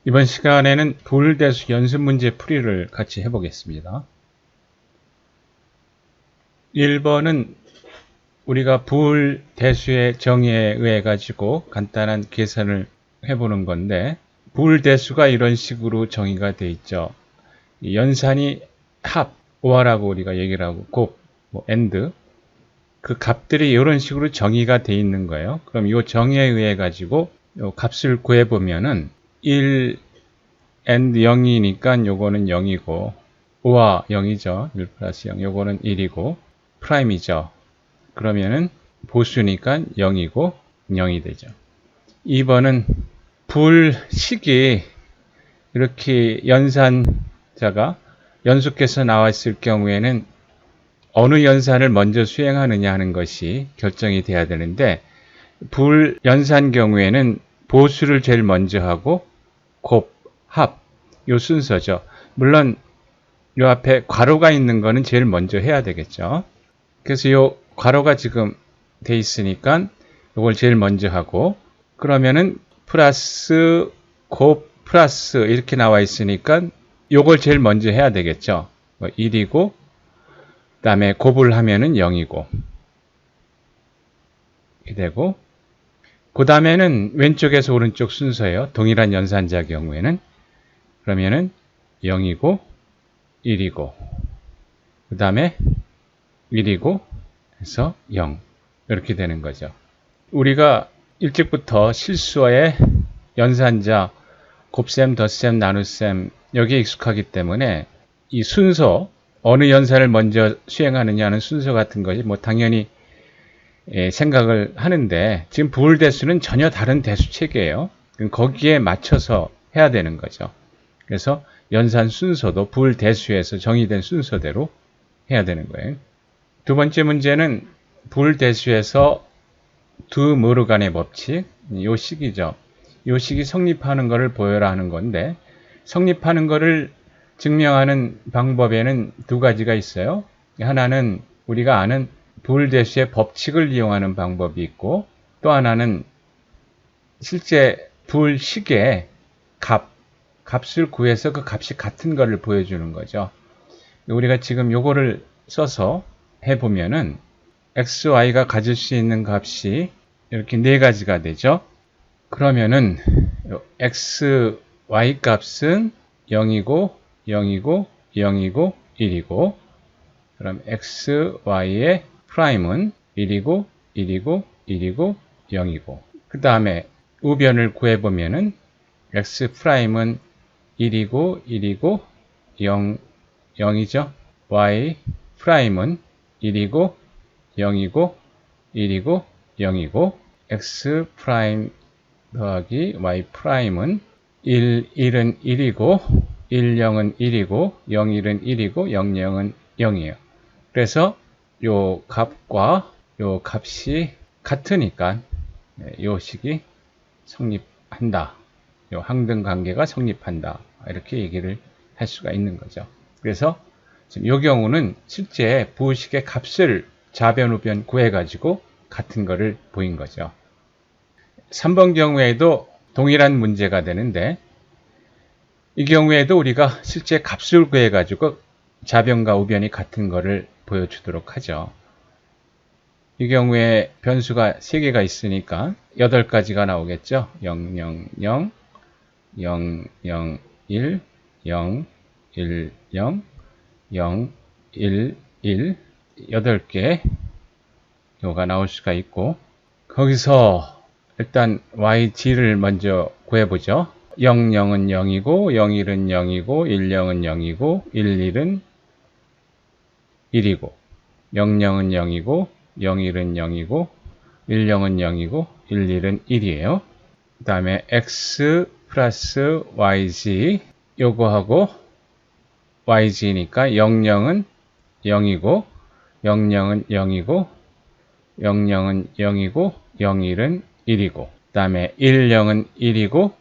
이번 시간에는 부울대수 연습 문제 풀이를 같이 해보겠습니다. 1번은 우리가 부울대수의 정의에 의해 가지고 간단한 계산을 해보는 건데, 부울대수가 이런 식으로 정의가 되어 있죠. 연산이 합, 오화라고 우리가 얘기를 하고, 곱, and, 그 값들이 이런 식으로 정의가 되어 있는 거예요. 그럼 이 정의에 의해 가지고 이 값을 구해보면은 1 and 0이니까 요거는 0이고, 5와 0이죠. 1 플러스 0. 요거는 1이고, 프라임이죠. 그러면은 보수니까 0이고 0이 되죠. 2번은 불식이 이렇게 연산자가 연속해서 나왔을 경우에는 어느 연산을 먼저 수행하느냐 하는 것이 결정이 돼야 되는데, 불연산 경우에는 보수를 제일 먼저 하고 곱, 합, 요 순서죠. 물론 요 앞에 괄호가 있는 거는 제일 먼저 해야 되겠죠. 그래서 요 괄호가 지금 돼 있으니까 요걸 제일 먼저 하고, 그러면은 플러스 곱 플러스 이렇게 나와 있으니까 요걸 제일 먼저 해야 되겠죠. 1이고 그 다음에 곱을 하면은 0이고 이렇게 되고, 그 다음에는 왼쪽에서 오른쪽 순서예요. 동일한 연산자 경우에는. 그러면은 0이고 1이고 그 다음에 1이고 해서 0 이렇게 되는 거죠. 우리가 일찍부터 실수어의 연산자 곱셈, 덧셈, 나눗셈 여기에 익숙하기 때문에 이 순서, 어느 연산을 먼저 수행하느냐는 순서 같은 것이 당연히 생각을 하는데, 지금 부울대수는 전혀 다른 대수 체계예요. 거기에 맞춰서 해야 되는 거죠. 그래서 연산 순서도 부울대수에서 정의된 순서대로 해야 되는 거예요. 두 번째 문제는 부울대수에서 두 모르간의 법칙, 요 식이죠. 요 식이 성립하는 것을 보여라 하는 건데, 성립하는 것을 증명하는 방법에는 두 가지가 있어요. 하나는 우리가 아는 부울대수의 법칙을 이용하는 방법이 있고, 또 하나는 실제 부울식의 값을 구해서 그 값이 같은 것을 보여주는 거죠. 우리가 지금 요거를 써서 해보면은 x, y가 가질 수 있는 값이 이렇게 네 가지가 되죠. 그러면은 x, y 값은 0이고 0이고 0이고 1이고, 그럼 x, y의 프라임은 1이고 1이고 1이고 0이고, 그 다음에 우변을 구해보면은 x 프라임은 1이고 1이고 0, 0이죠. y 프라임은 1이고 0이고 1이고 0이고, x 프라임 더하기 y 프라임은 1은 1이고 1, 0은 1이고 0, 1은 1이고 0, 0은 0이에요. 그래서 요 값과 요 값이 같으니까 요 식이 성립한다. 요 항등 관계가 성립한다. 이렇게 얘기를 할 수가 있는 거죠. 그래서 지금 요 경우는 실제 부호식의 값을 좌변, 우변 구해가지고 같은 거를 보인 거죠. 3번 경우에도 동일한 문제가 되는데, 이 경우에도 우리가 실제 값을 구해가지고 좌변과 우변이 같은 거를 보여주도록 하죠. 이 경우에 변수가 3개가 있으니까 8가지가 나오겠죠. 0, 0, 0, 0, 0, 1, 0, 1, 0, 0, 1, 1, 8개 요가 나올 수가 있고, 거기서 일단 YG를 먼저 구해보죠. 0, 0은 0이고 0, 1은 0이고 1, 0은 0이고 1, 1은 1이고 0, 0은 0이고 0, 1은 0이고 1, 0은 0이고 1, 1은 1이에요. 그 다음에 X 플러스 YG 요거하고 YG니까 0, 0은 0이고 0, 0은 0이고 0, 0은 0이고 0, 1은 1이고, 그 다음에 1, 0은 1이고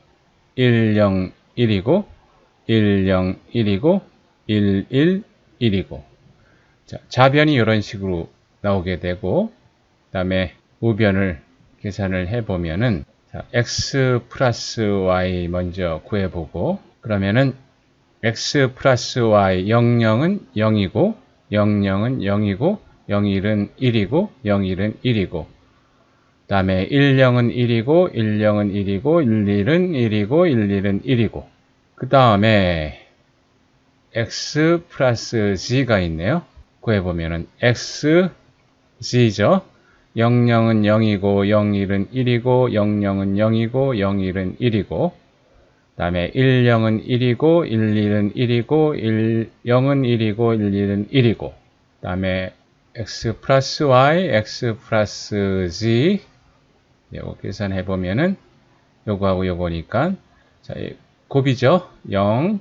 1, 0, 1이고 1, 0, 1이고 1, 1, 1이고. 자, 좌변이 이런 식으로 나오게 되고, 그 다음에 우변을 계산을 해보면은 자, x 플러스 y 먼저 구해보고, 그러면은 x 플러스 y 00은 0이고 00은 0이고 01은 1이고 01은 1이고, 그 다음에 10은 1이고 10은 1이고 11은 1이고 11은 1이고, 그 다음에 x 플러스 z가 있네요. 구해보면은 x z죠. 00은 0이고 01은 1이고 00은 0이고 01은 1이고, 그 다음에 10은 1이고 11은 1이고 10은 1이고 11은 1이고, 그 다음에 x 플러스 y, x 플러스 z, 이거 계산해보면은 요거하고 요거니까, 자, 곱이죠. 0,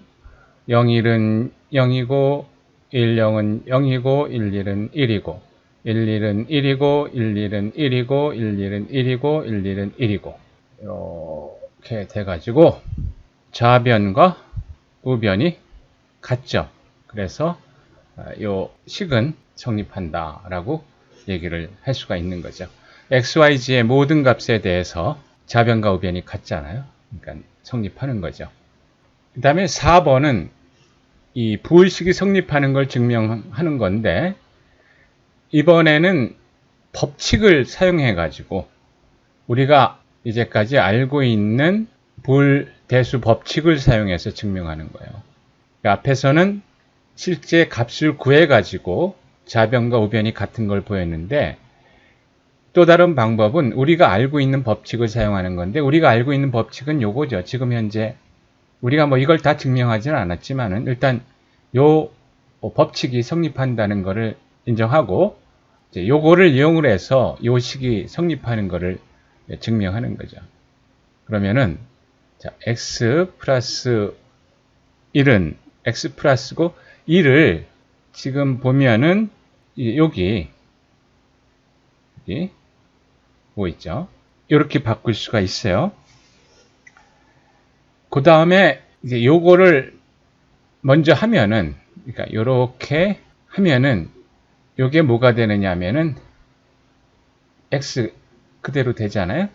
01은 0이고 10은 0이고 11은 1이고 11은 1이고 11은 1이고 11은 1이고 11은 1이고, 이렇게 돼가지고 좌변과 우변이 같죠. 그래서 요 식은 성립한다 라고 얘기를 할 수가 있는 거죠. XYZ의 모든 값에 대해서 좌변과 우변이 같잖아요. 그러니까 성립하는 거죠. 그 다음에 4번은 이 부호식이 성립하는 걸 증명하는 건데, 이번에는 법칙을 사용해 가지고 우리가 이제까지 알고 있는 부호대수 법칙을 사용해서 증명하는 거예요. 앞에서는 실제 값을 구해 가지고 좌변과 우변이 같은 걸 보였는데, 또 다른 방법은 우리가 알고 있는 법칙을 사용하는 건데, 우리가 알고 있는 법칙은 요거죠. 지금 현재 우리가 뭐 이걸 다 증명하지는 않았지만은 일단 요 법칙이 성립한다는 것을 인정하고, 이제 요거를 이용을 해서 요 식이 성립하는 것을 증명하는 거죠. 그러면은 자, x 플러스 1은 x 플러스고, 1을 지금 보면은 여기 뭐 있죠? 이렇게 바꿀 수가 있어요. 그 다음에 이제 요거를 먼저 하면은, 그러니까 요렇게 하면은 요게 뭐가 되느냐 하면은 x 그대로 되잖아요.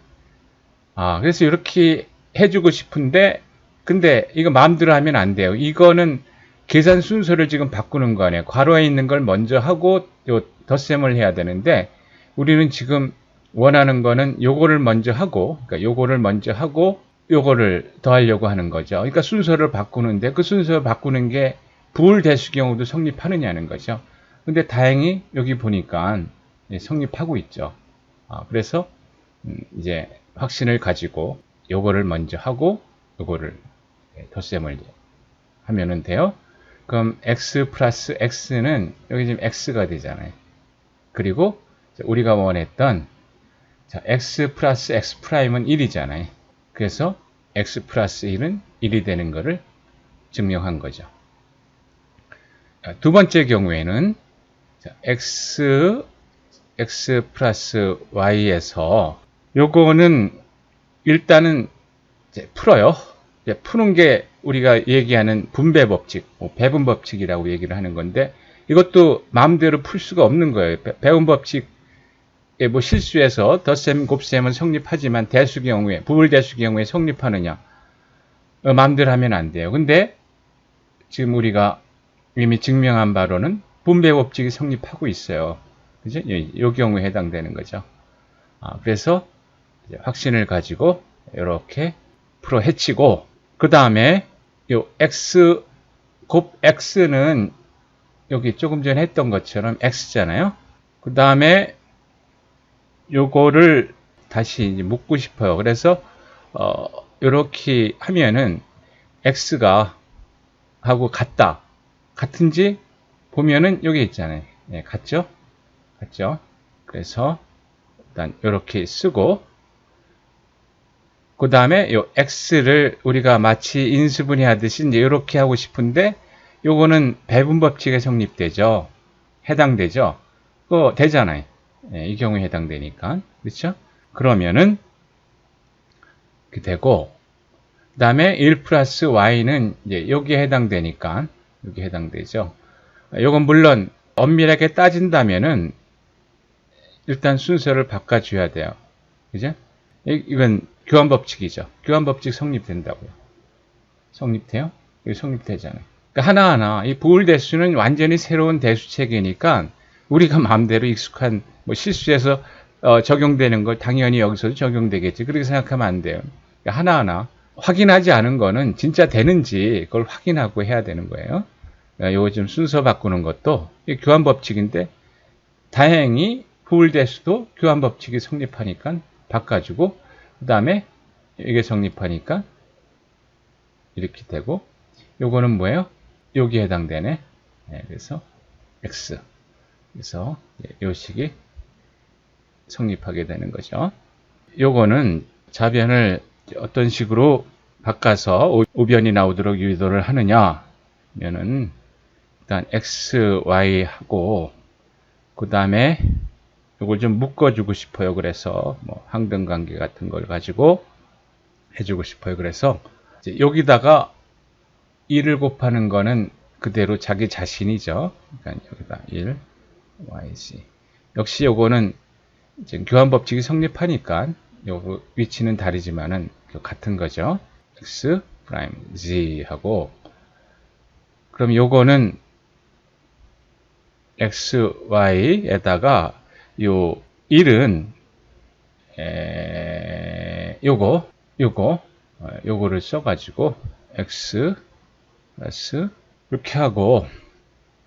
그래서 이렇게 해주고 싶은데, 근데 이거 마음대로 하면 안 돼요. 이거는 계산 순서를 지금 바꾸는 거 아니에요. 괄호에 있는 걸 먼저 하고 요 덧셈을 해야 되는데, 우리는 지금 원하는 거는 요거를 먼저 하고, 그러니까 요거를 먼저 하고 요거를 더하려고 하는 거죠. 그러니까 순서를 바꾸는데, 그 순서를 바꾸는 게 부호대수 경우도 성립하느냐는 거죠. 근데 다행히 여기 보니까 성립하고 있죠. 그래서 이제 확신을 가지고 요거를 먼저 하고 요거를 덧셈을 하면은 돼요. 그럼 x 플러스 x는 여기 지금 x가 되잖아요. 그리고 우리가 원했던 x 플러스 x 프라임은 1이잖아요. 그래서 x 플러스 1은 1이 되는 것을 증명한 거죠. 두 번째 경우에는 x 플러스 y에서 요거는 일단은 이제 풀어요. 이제 푸는 게 우리가 얘기하는 분배 법칙, 배분 법칙이라고 얘기를 하는 건데, 이것도 마음대로 풀 수가 없는 거예요. 배분 법칙 뭐 실수해서 덧셈, 곱셈은 성립하지만 대수 경우에, 부분대수 경우에 성립하느냐? 마음대로 하면 안 돼요. 근데 지금 우리가 이미 증명한 바로는 분배 법칙이 성립하고 있어요. 그죠? 이 경우에 해당되는 거죠. 그래서 이제 확신을 가지고 이렇게 풀어 헤치고, 그 다음에 요 x, 곱 x는 여기 조금 전에 했던 것처럼 x잖아요. 그 다음에 요거를 다시 이제 묶고 싶어요. 그래서 이렇게 하면은 x가 하고 같은지 보면은 여기 있잖아요. 네, 같죠? 그래서 일단 이렇게 쓰고, 그 다음에 요 x를 우리가 마치 인수분해 하듯이 이제 이렇게 하고 싶은데, 요거는 배분 법칙에 성립되죠. 해당되죠. 그거 되잖아요. 네, 이 경우에 해당되니까. 그렇죠? 그러면은 이렇게 되고, 그 다음에 1 플러스 y는 이제 여기에 해당되니까 여기 해당되죠. 요건 물론 엄밀하게 따진다면은 일단 순서를 바꿔줘야 돼요. 그죠? 이건 교환법칙이죠. 교환법칙 성립된다고요. 성립돼요? 이거 성립되잖아요. 그러니까 하나하나 이 부울 대수는 완전히 새로운 대수 체계니까 우리가 마음대로 익숙한 뭐 실수해서 적용되는 걸 당연히 여기서도 적용되겠지. 그렇게 생각하면 안 돼요. 그러니까 하나하나 확인하지 않은 거는 진짜 되는지 그걸 확인하고 해야 되는 거예요. 그러니까 요거 좀 순서 바꾸는 것도 교환 법칙인데 다행히 부울 대수도 교환 법칙이 성립하니까 바꿔주고 그 다음에 이게 성립하니까 이렇게 되고 요거는 뭐예요? 여기에 해당되네. 네, 그래서 x 그래서 요 식이 성립하게 되는 거죠. 요거는 좌변을 어떤 식으로 바꿔서 우변이 나오도록 유도를 하느냐 면은 일단 x, y 하고 그 다음에 이걸 좀 묶어주고 싶어요. 그래서 뭐 항등관계 같은 걸 가지고 해주고 싶어요. 그래서 이제 여기다가 1을 곱하는 거는 그대로 자기 자신이죠. 그러니까 여기다 1, yg. 역시 요거는 이제 교환 법칙이 성립하니까 요 위치는 다르지만은 같은 거죠. x 프라임 z 하고 그럼 요거는 xy에다가 요 1은 요거를 써가지고 x 플러스 이렇게 하고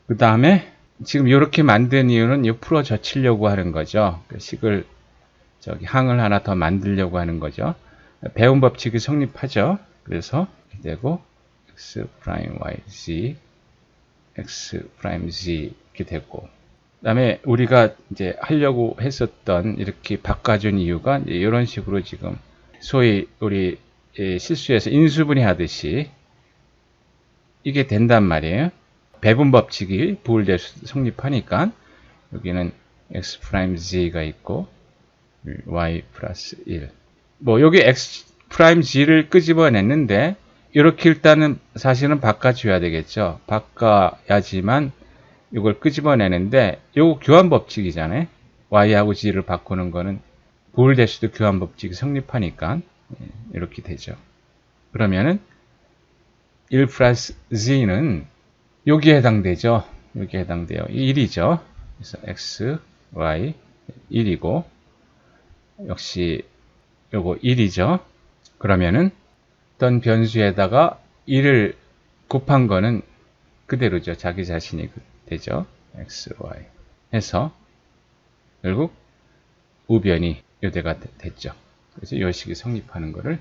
그 다음에 지금 이렇게 만든 이유는 이 풀어 젖히려고 하는 거죠. 식을 항을 하나 더 만들려고 하는 거죠. 배운 법칙이 성립하죠. 그래서 이렇게 되고 x 프라임 y z x 프라임 z 이렇게 되고 그다음에 우리가 이제 하려고 했었던 이렇게 바꿔준 이유가 이런 식으로 지금 소위 우리 실수해서 인수분해 하듯이 이게 된단 말이에요. 배분 법칙이 부울대수 성립하니까 여기는 x 프라임 z가 있고 y 플러스 1. 뭐 여기 x 프라임 z를 끄집어냈는데 이렇게 일단은 사실은 바꿔줘야 되겠죠. 바꿔야지만 이걸 끄집어내는데 이거 교환 법칙이잖아요. y하고 z를 바꾸는 거는 부울대수도 교환 법칙이 성립하니까 이렇게 되죠. 그러면은 1 플러스 z는 여기에 해당되죠. 여기에 해당돼요. 1이죠. 그래서 x, y 1이고 역시 요거 1이죠. 그러면은 어떤 변수에다가 1을 곱한 거는 그대로죠. 자기 자신이 되죠. x, y 해서 결국 우변이 요대가 됐죠. 그래서 요 식이 성립하는 것을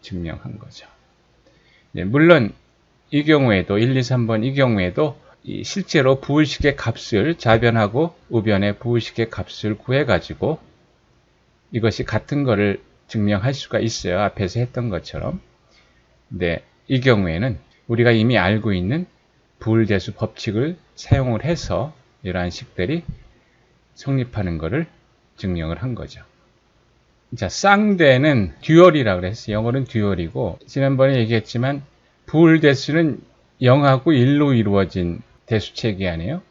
증명한 거죠. 네, 물론 이 경우에도 1, 2, 3번 이 경우에도 실제로 부울식의 값을 좌변하고 우변의 부울식의 값을 구해가지고 이것이 같은 거를 증명할 수가 있어요. 앞에서 했던 것처럼. 근데 이 경우에는 우리가 이미 알고 있는 부울대수 법칙을 사용을 해서 이러한 식들이 성립하는 것을 증명을 한 거죠. 자, 쌍대는 듀얼이라고 그랬어요. 영어는 듀얼이고 지난번에 얘기했지만 부울대수는 0하고 1로 이루어진 대수체계 아니에요?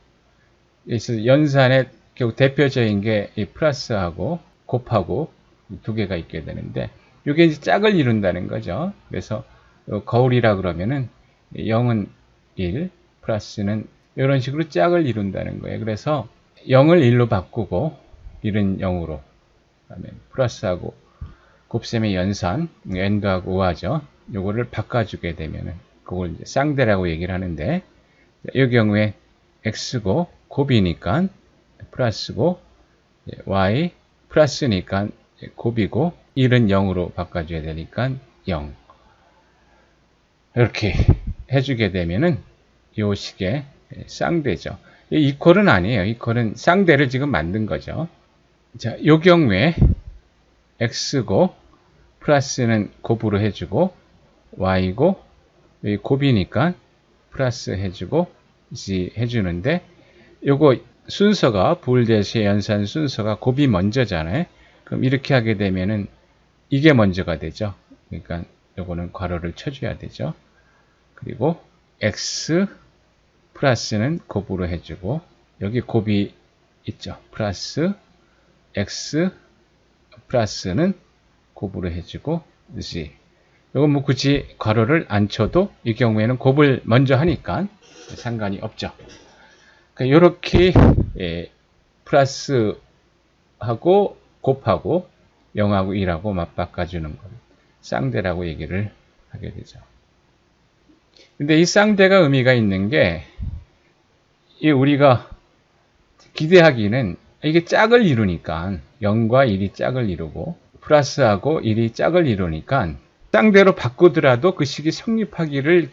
그래서 연산의 결국 대표적인 게 이 플러스하고 곱하고 두 개가 있게 되는데 이게 이제 짝을 이룬다는 거죠. 그래서 거울이라 그러면은 0은 1, 플러스는 이런 식으로 짝을 이룬다는 거예요. 그래서 0을 1로 바꾸고 1은 0으로 그다음에 플러스하고 곱셈의 연산 n도하고 5하죠. 요거를 바꿔주게 되면은 그걸 이제 쌍대라고 얘기를 하는데 이 경우에 x고 곱이니까 플러스고 y 플러스니까 곱이고 1은 0으로 바꿔줘야 되니까 0 이렇게 해주게 되면은 요 식의 쌍대죠. 이퀄은 아니에요. 이퀄은 쌍대를 지금 만든 거죠. 자, 요 경우에 x고 플러스는 곱으로 해주고 y고 곱이니까 플러스 해주고 z 해주는데 요거 순서가 부울대수의 연산 순서가 곱이 먼저잖아요. 그럼 이렇게 하게 되면은 이게 먼저가 되죠. 그러니까 요거는 괄호를 쳐줘야 되죠. 그리고 x 플러스는 곱으로 해주고 여기 곱이 있죠. 플러스 x 플러스는 곱으로 해주고 z. 이건 뭐 굳이 괄호를 안 쳐도 이 경우에는 곱을 먼저 하니까 상관이 없죠. 그러니까 이렇게 플러스하고 곱하고 0하고 1하고 맞바꿔주는 걸 쌍대라고 얘기를 하게 되죠. 근데 이 쌍대가 의미가 있는 게 우리가 기대하기는 이게 짝을 이루니까 0과 1이 짝을 이루고 플러스하고 1이 짝을 이루니까 쌍대로 바꾸더라도 그 식이 성립하기를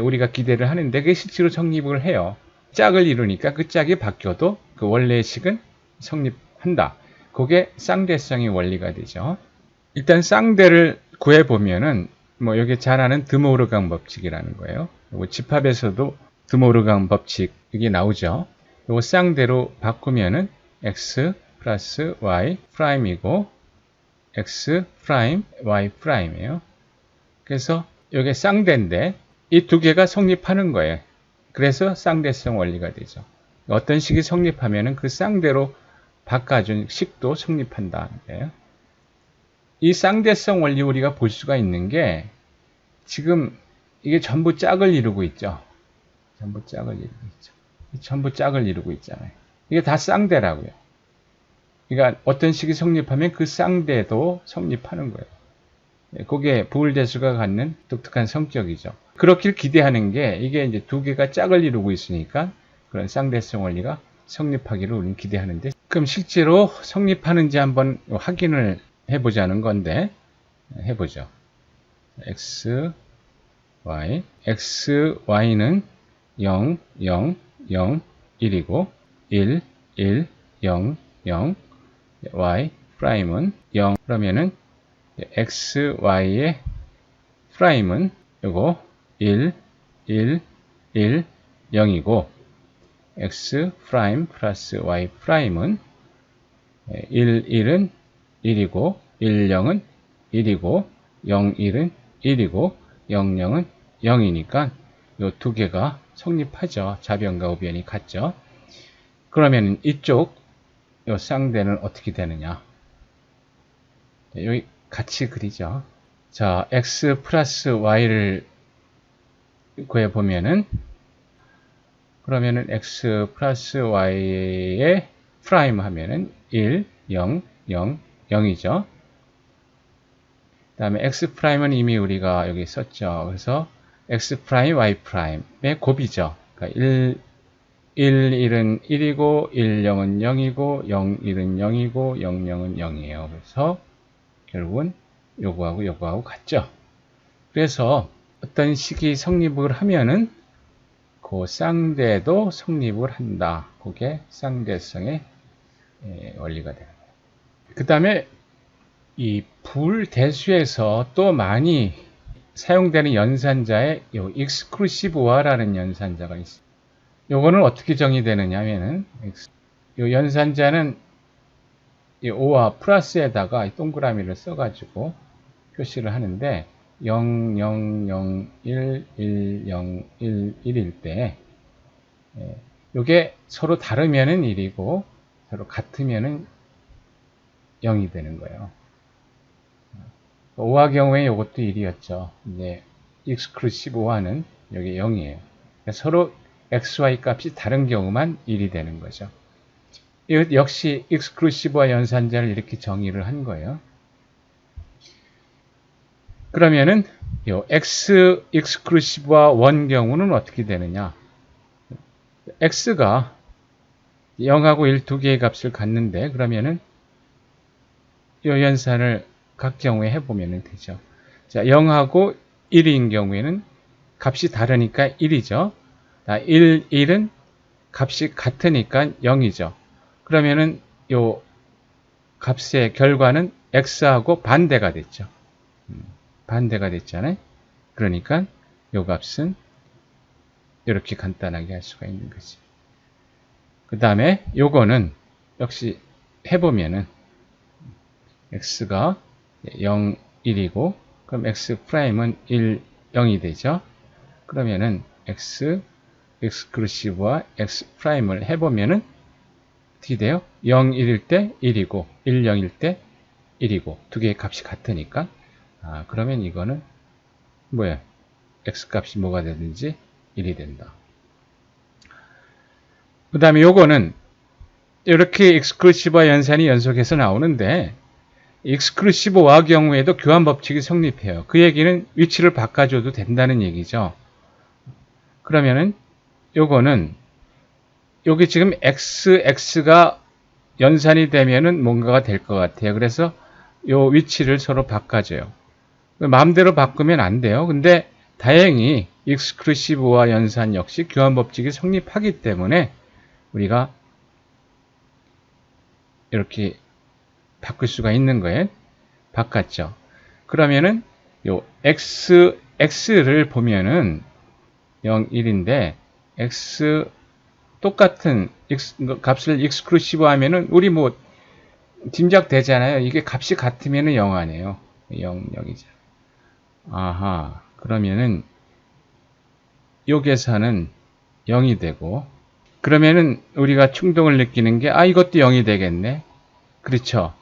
우리가 기대를 하는데 그게 실제로 성립을 해요. 짝을 이루니까 그 짝이 바뀌어도 그 원래의 식은 성립한다. 그게 쌍대성의 원리가 되죠. 일단 쌍대를 구해보면은 뭐 여기 잘 아는 드모르강 법칙이라는 거예요. 요거 집합에서도 드모르강 법칙이 나오죠. 요거 쌍대로 바꾸면은 x 플러스 y 프라임이고 x 프라임 y 프라임이에요. 그래서 이게 쌍대인데 이 두 개가 성립하는 거예요. 그래서 쌍대성 원리가 되죠. 어떤 식이 성립하면은 그 쌍대로 바꿔준 식도 성립한다는 거예요. 이 쌍대성 원리 우리가 볼 수가 있는 게 지금 이게 전부 짝을 이루고 있죠. 전부 짝을 이루고 있죠. 전부 짝을 이루고 있잖아요. 이게 다 쌍대라고요. 그러니까 어떤 식이 성립하면 그 쌍대도 성립하는 거예요. 그게 부울대수가 갖는 독특한 성격이죠. 그렇길 기대하는 게 이게 이제 두 개가 짝을 이루고 있으니까 그런 쌍대성 원리가 성립하기를 우리는 기대하는데 그럼 실제로 성립하는지 한번 확인을 해보자는 건데 해보죠. x, y, x, y는 0, 0, 0, 1이고 1, 1, 0, 0, y 프라임은 0 그러면은 x, y의 프라임은 요거 1, 1, 1, 0이고 x 프라임 플러스 y 프라임은 1, 1은 1이고 1, 0은 1이고 0, 1은 1이고 0, 0은 0이니까 요 두 개가 성립하죠. 좌변과 우변이 같죠. 그러면 이쪽 요 쌍대는 어떻게 되느냐? 여기 같이 그리죠. 자, x 플러스 y를 구해보면은 그러면은 x 플러스 y의 프라임 하면은 1, 0, 0, 0이죠. 그 다음에 x 프라임은 이미 우리가 여기 썼죠. 그래서 x 프라임, y 프라임의 곱이죠. 그러니까 1, 1은 1이고 1, 0은 0이고 0, 1은 0이고 0, 0은 0이에요. 그래서 결국은 요거하고 같죠. 그래서 어떤 식이 성립을 하면은 그 쌍대도 성립을 한다. 그게 쌍대성의 원리가 되는 거예요. 그 다음에 이 불대수에서 또 많이 사용되는 연산자에 요 익스클루시브화라는 연산자가 있어요. 요거는 어떻게 정의되느냐 하면은 요 연산자는 이 5와 플러스에다가 동그라미를 써가지고 표시를 하는데 0, 0, 0, 1, 1, 0, 1, 1일 때 요게 서로 다르면은 1이고 서로 같으면은 0이 되는 거예요. 5화 경우에 이것도 1이었죠. 이제 익스클루시브 5화는 여기 0이에요. 서로 xy 값이 다른 경우만 1이 되는 거죠. 역시 익스클루시브와 연산자를 이렇게 정의를 한 거예요. 그러면은 요 x 익스클루시브와 원 경우는 어떻게 되느냐? x가 0하고 1 두 개의 값을 갖는데 그러면은 요 연산을 각 경우에 해보면 되죠. 자, 0하고 1인 경우에는 값이 다르니까 1이죠. 1은 값이 같으니까 0이죠. 그러면은 요 값의 결과는 x하고 반대가 됐죠. 반대가 됐잖아요. 그러니까 요 값은 이렇게 간단하게 할 수가 있는 거지. 그 다음에 요거는 역시 해보면은 x가 0, 1이고 그럼 x 프라임은 1, 0이 되죠. 그러면은 x 익스클루시브와 x 프라임을 해보면은 어떻게 돼요? 0, 1일 때 1이고 1, 0일 때 1이고 두 개의 값이 같으니까 그러면 이거는 뭐야? x값이 뭐가 되든지 1이 된다. 그 다음에 요거는 이렇게 익스클루시브와 연산이 연속해서 나오는데 익스클루시브와 경우에도 교환 법칙이 성립해요. 그 얘기는 위치를 바꿔줘도 된다는 얘기죠. 그러면은 요거는 여기 지금 x가 연산이 되면은 뭔가가 될 것 같아요. 그래서 요 위치를 서로 바꿔줘요. 마음대로 바꾸면 안 돼요. 근데 다행히 익스클루시브와 연산 역시 교환 법칙이 성립하기 때문에 우리가 이렇게 바꿀 수가 있는 거예요. 바꿨죠. 그러면은 요 x를 보면은 0, 1인데 x 똑같은 값을 익스클루시브 하면은 우리 뭐 짐작되잖아요. 이게 값이 같으면은 0 아니에요. 0, 0이죠. 아하. 그러면은 요 계산은 0이 되고 그러면은 우리가 충동을 느끼는 게 이것도 0이 되겠네. 그렇죠.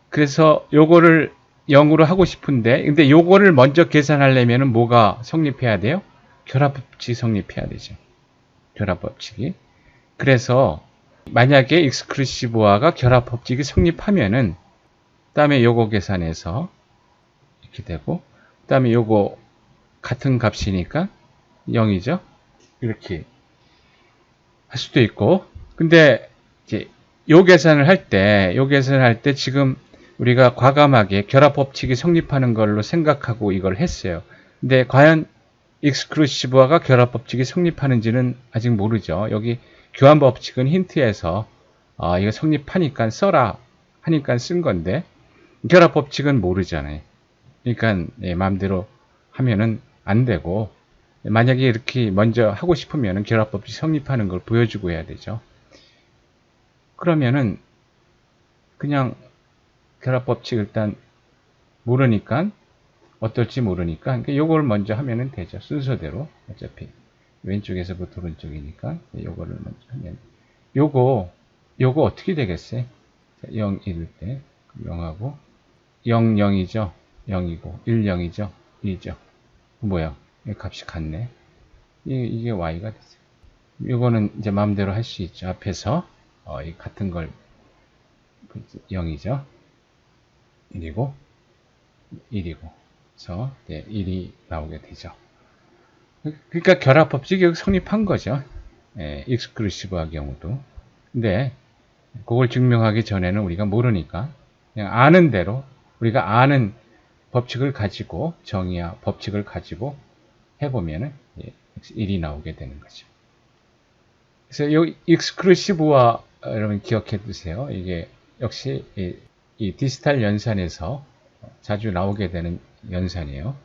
그래서 요거를 0으로 하고 싶은데 근데 요거를 먼저 계산하려면은 뭐가 성립해야 돼요? 결합법칙이 성립해야 되죠. 결합법칙이. 그래서 만약에 익스클루시브화가 결합법칙이 성립하면은 그다음에 요거 계산해서 이렇게 되고 그다음에 요거 같은 값이니까 0이죠. 이렇게 할 수도 있고 근데 이제 요 계산을 할 때 지금 우리가 과감하게 결합법칙이 성립하는 걸로 생각하고 이걸 했어요. 근데 과연 익스클루시브화가 결합법칙이 성립하는지는 아직 모르죠. 여기 교환법칙은 힌트에서 이거 성립하니까 써라 하니까 쓴 건데 결합법칙은 모르잖아요. 그러니까 마음대로 하면은 안 되고 만약에 이렇게 먼저 하고 싶으면 결합법칙이 성립하는 걸 보여주고 해야 되죠. 그러면은 그냥 결합법칙 일단 모르니까 어떨지 모르니까 요걸 먼저 하면은 되죠. 순서대로 어차피 왼쪽에서부터 오른쪽이니까 요거를 먼저 하면 요거 어떻게 되겠어요? 0, 1일 때 0하고 0, 0이죠. 0이고 1, 0이죠. 2죠. 뭐야? 값이 같네. 이게 y가 됐어요. 요거는 이제 마음대로 할 수 있죠. 앞에서 이 같은 걸 0이죠. 1이고 1이고 그래서 1이 나오게 되죠. 그러니까 결합법칙이 성립한 거죠. 익스클루시브화 경우도. 근데 그걸 증명하기 전에는 우리가 모르니까 그냥 아는 대로 우리가 아는 법칙을 가지고 정의와 법칙을 가지고 해보면은 1이 나오게 되는 거죠. 그래서 이 익스클루시브화 여러분 기억해 두세요. 이게 역시 이 디스탈 연산에서 자주 나오게 되는 연산이에요.